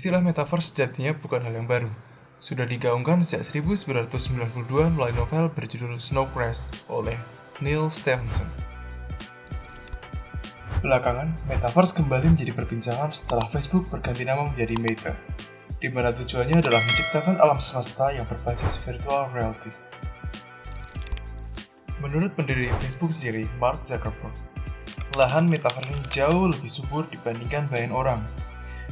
Istilah metaverse sejatinya bukan hal yang baru. Sudah digaungkan sejak 1992 melalui novel berjudul Snow Crash oleh Neil Stephenson. Belakangan, metaverse kembali menjadi perbincangan setelah Facebook berganti nama menjadi Meta, di mana tujuannya adalah menciptakan alam semesta yang berbasis virtual reality. Menurut pendiri Facebook sendiri, Mark Zuckerberg, lahan metaverse ini jauh lebih subur dibandingkan bayangan orang,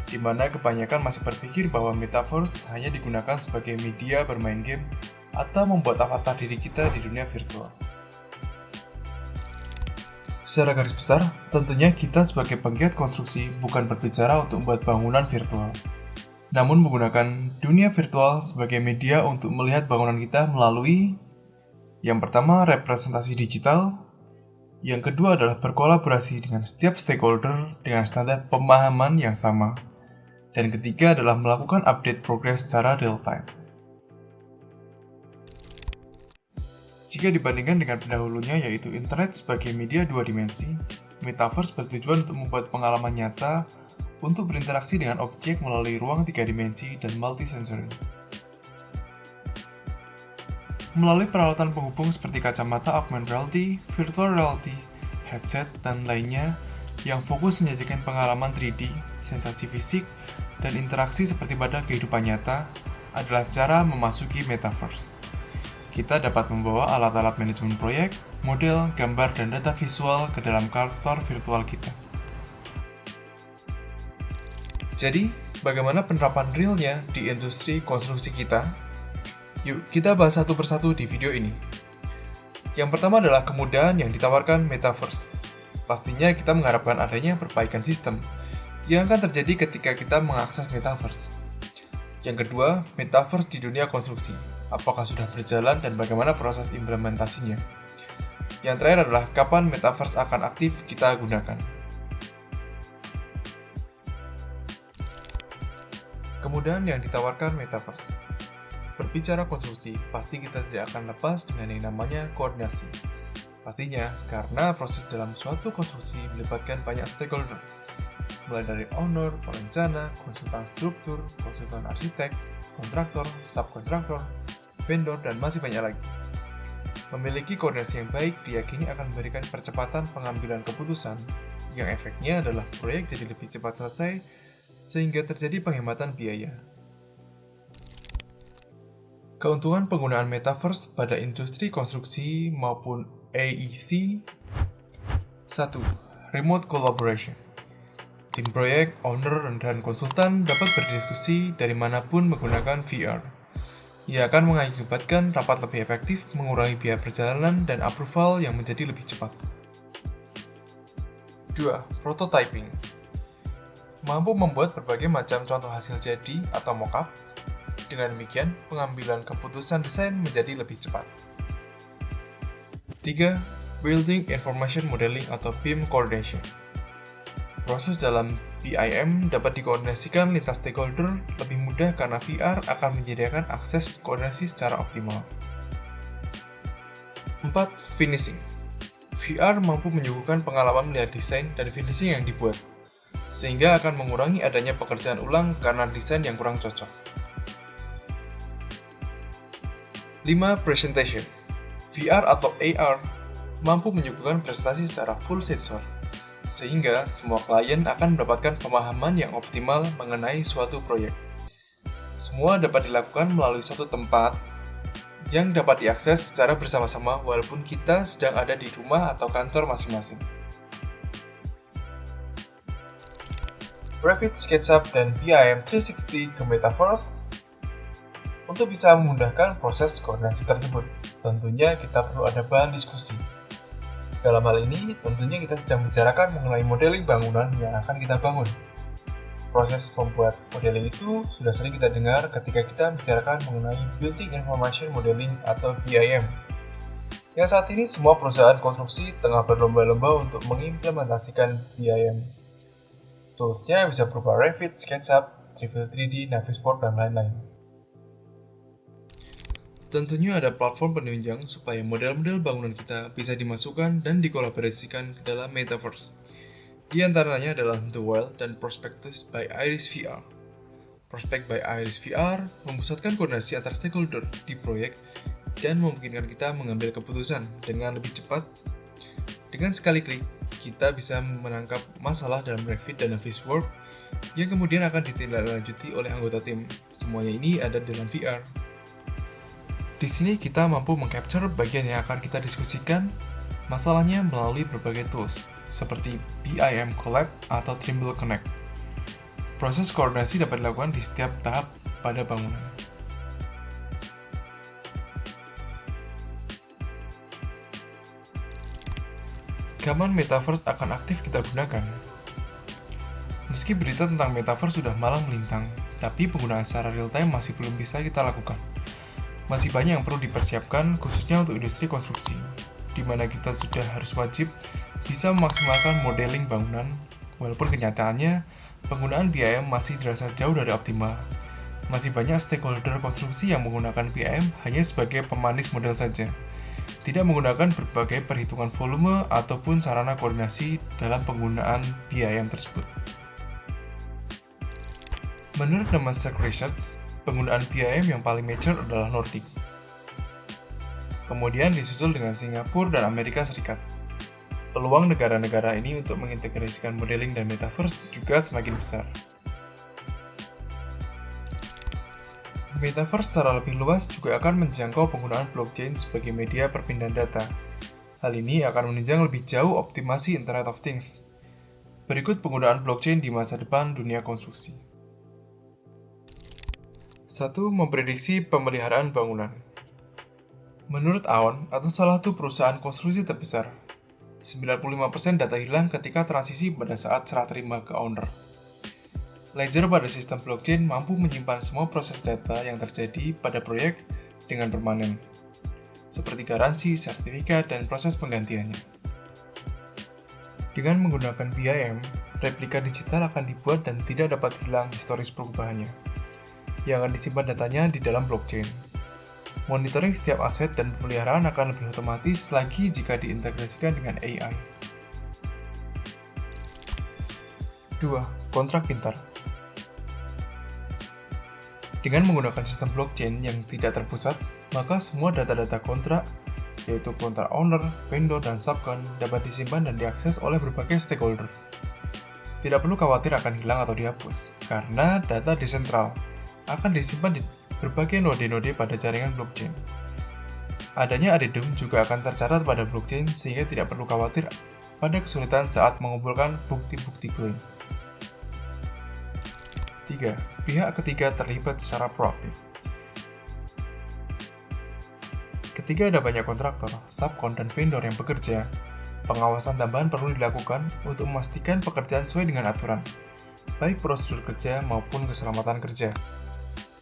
di mana kebanyakan masih berpikir bahwa metaverse hanya digunakan sebagai media bermain game atau membuat avatar diri kita di dunia virtual. Secara garis besar, tentunya kita sebagai penggiat konstruksi bukan berbicara untuk membuat bangunan virtual, namun menggunakan dunia virtual sebagai media untuk melihat bangunan kita melalui yang pertama, representasi digital. Yang kedua adalah berkolaborasi dengan setiap stakeholder dengan standar pemahaman yang sama. Dan ketiga adalah melakukan update progres secara real-time. Jika dibandingkan dengan pendahulunya yaitu internet sebagai media dua dimensi, metaverse bertujuan untuk membuat pengalaman nyata untuk berinteraksi dengan objek melalui ruang tiga dimensi dan multisensory. Melalui peralatan penghubung seperti kacamata augmented reality, virtual reality, headset, dan lainnya yang fokus menyajikan pengalaman 3D, sensasi fisik, dan interaksi seperti pada kehidupan nyata adalah cara memasuki metaverse. Kita dapat membawa alat-alat manajemen proyek, model, gambar, dan data visual ke dalam kantor virtual kita. Jadi, bagaimana penerapan realnya di industri konstruksi kita? Yuk, kita bahas satu persatu di video ini. Yang pertama adalah kemudahan yang ditawarkan metaverse. Pastinya kita mengharapkan adanya perbaikan sistem yang akan terjadi ketika kita mengakses metaverse. Yang kedua, metaverse di dunia konstruksi. Apakah sudah berjalan dan bagaimana proses implementasinya? Yang terakhir adalah kapan metaverse akan aktif kita gunakan. Kemudahan yang ditawarkan metaverse. Berbicara konstruksi, pasti kita tidak akan lepas dengan yang namanya koordinasi. Pastinya, karena proses dalam suatu konstruksi melibatkan banyak stakeholder, mulai dari owner, perencana, konsultan struktur, konsultan arsitek, kontraktor, subkontraktor, vendor, dan masih banyak lagi. Memiliki koordinasi yang baik diyakini akan memberikan percepatan pengambilan keputusan, yang efeknya adalah proyek jadi lebih cepat selesai, sehingga terjadi penghematan biaya. Keuntungan penggunaan metaverse pada industri konstruksi maupun AEC. 1. Remote collaboration. Tim proyek, owner, dan konsultan dapat berdiskusi dari manapun menggunakan VR. Ia akan mengakibatkan rapat lebih efektif, mengurangi biaya perjalanan, dan approval yang menjadi lebih cepat. 2. Prototyping. Mampu membuat berbagai macam contoh hasil jadi atau mock-up. Dengan demikian, pengambilan keputusan desain menjadi lebih cepat. 3. Building Information Modeling atau BIM Coordination. Proses dalam BIM dapat dikoordinasikan lintas stakeholder lebih mudah karena VR akan menyediakan akses koordinasi secara optimal. 4. Finishing. VR mampu menyuguhkan pengalaman melihat desain dan finishing yang dibuat, sehingga akan mengurangi adanya pekerjaan ulang karena desain yang kurang cocok. 5. Presentation. VR atau AR mampu menyuguhkan presentasi secara full sensor, sehingga semua klien akan mendapatkan pemahaman yang optimal mengenai suatu proyek. Semua dapat dilakukan melalui suatu tempat yang dapat diakses secara bersama-sama walaupun kita sedang ada di rumah atau kantor masing-masing. Revit, SketchUp, dan BIM 360 ke Metaverse. Untuk bisa memudahkan proses koordinasi tersebut, tentunya kita perlu ada bahan diskusi. Dalam hal ini, tentunya kita sedang membicarakan mengenai modeling bangunan yang akan kita bangun. Proses membuat modeling itu sudah sering kita dengar ketika kita membicarakan mengenai Building Information Modeling atau BIM. Yang saat ini semua perusahaan konstruksi tengah berlomba-lomba untuk mengimplementasikan BIM. Toolsnya bisa berupa Revit, SketchUp, Trivial 3D, Navisworks, dan lain-lain. Tentunya ada platform penunjang supaya model-model bangunan kita bisa dimasukkan dan dikolaborasikan ke dalam metaverse. Di antaranya adalah The Wild dan Prospectus by Iris VR. Prospect by Iris VR memusatkan koordinasi antar stakeholder di proyek dan memungkinkan kita mengambil keputusan dengan lebih cepat. Dengan sekali klik, kita bisa menangkap masalah dalam Revit dan Navisworks yang kemudian akan ditindaklanjuti oleh anggota tim. Semuanya ini ada dalam VR. Di sini kita mampu mengcapture bagian yang akan kita diskusikan masalahnya melalui berbagai tools seperti BIM Collab atau Trimble Connect. Proses koordinasi dapat dilakukan di setiap tahap pada bangunan. Kapan Metaverse akan aktif kita gunakan? Meski berita tentang Metaverse sudah malang melintang, tapi penggunaan secara real-time masih belum bisa kita lakukan. Masih banyak yang perlu dipersiapkan, khususnya untuk industri konstruksi, di mana kita sudah harus wajib bisa memaksimalkan modeling bangunan, walaupun kenyataannya, penggunaan BIM masih dirasa jauh dari optimal. Masih banyak stakeholder konstruksi yang menggunakan BIM hanya sebagai pemanis model saja, tidak menggunakan berbagai perhitungan volume ataupun sarana koordinasi dalam penggunaan BIM tersebut. Menurut Nemasak Research, penggunaan BIM yang paling mature adalah Nordic. Kemudian disusul dengan Singapura dan Amerika Serikat. Peluang negara-negara ini untuk mengintegrasikan modeling dan metaverse juga semakin besar. Metaverse secara lebih luas juga akan menjangkau penggunaan blockchain sebagai media perpindahan data. Hal ini akan menunjang lebih jauh optimasi Internet of Things. Berikut penggunaan blockchain di masa depan dunia konstruksi. 1. Memprediksi pemeliharaan bangunan. Menurut Aon, atau salah satu perusahaan konstruksi terbesar, 95% data hilang ketika transisi pada saat serah terima ke owner. Ledger pada sistem blockchain mampu menyimpan semua proses data yang terjadi pada proyek dengan permanen, seperti garansi, sertifikat, dan proses penggantiannya. Dengan menggunakan BIM, replika digital akan dibuat dan tidak dapat hilang historis perubahannya, yang akan disimpan datanya di dalam blockchain. Monitoring setiap aset dan pemeliharaan akan lebih otomatis lagi jika diintegrasikan dengan AI. 2. Kontrak pintar. Dengan menggunakan sistem blockchain yang tidak terpusat, maka semua data-data kontrak, yaitu kontrak owner, vendor, dan subcon, dapat disimpan dan diakses oleh berbagai stakeholder. Tidak perlu khawatir akan hilang atau dihapus, karena data desentral akan disimpan di berbagai node-node pada jaringan blockchain. Adanya addendum juga akan tercatat pada blockchain sehingga tidak perlu khawatir pada kesulitan saat mengumpulkan bukti-bukti klaim. 3. Pihak ketiga terlibat secara proaktif. Ketika ada banyak kontraktor, subkon, dan vendor yang bekerja, pengawasan tambahan perlu dilakukan untuk memastikan pekerjaan sesuai dengan aturan, baik prosedur kerja maupun keselamatan kerja.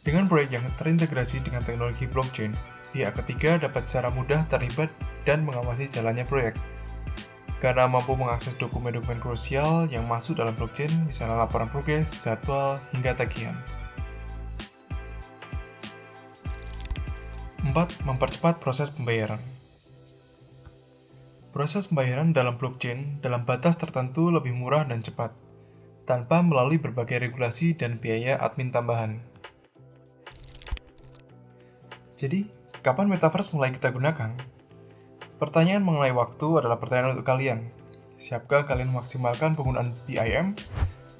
Dengan proyek yang terintegrasi dengan teknologi blockchain, pihak ketiga dapat secara mudah terlibat dan mengawasi jalannya proyek. Karena mampu mengakses dokumen-dokumen krusial yang masuk dalam blockchain, misalnya laporan progres, jadwal, hingga tagihan. 4. Mempercepat proses pembayaran. Proses pembayaran dalam blockchain dalam batas tertentu lebih murah dan cepat, tanpa melalui berbagai regulasi dan biaya admin tambahan. Jadi, kapan Metaverse mulai kita gunakan? Pertanyaan mengenai waktu adalah pertanyaan untuk kalian. Siapkah kalian memaksimalkan penggunaan BIM?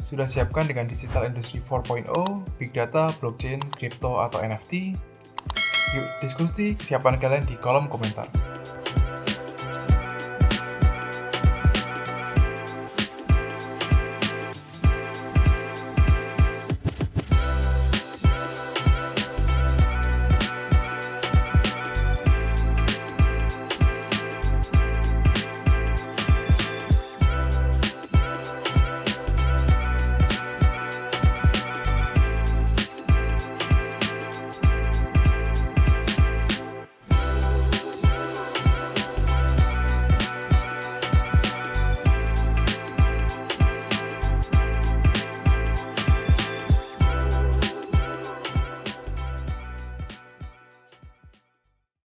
Sudah siapkan dengan Digital Industry 4.0, Big Data, Blockchain, Crypto, atau NFT? Yuk diskusi kesiapan kalian di kolom komentar.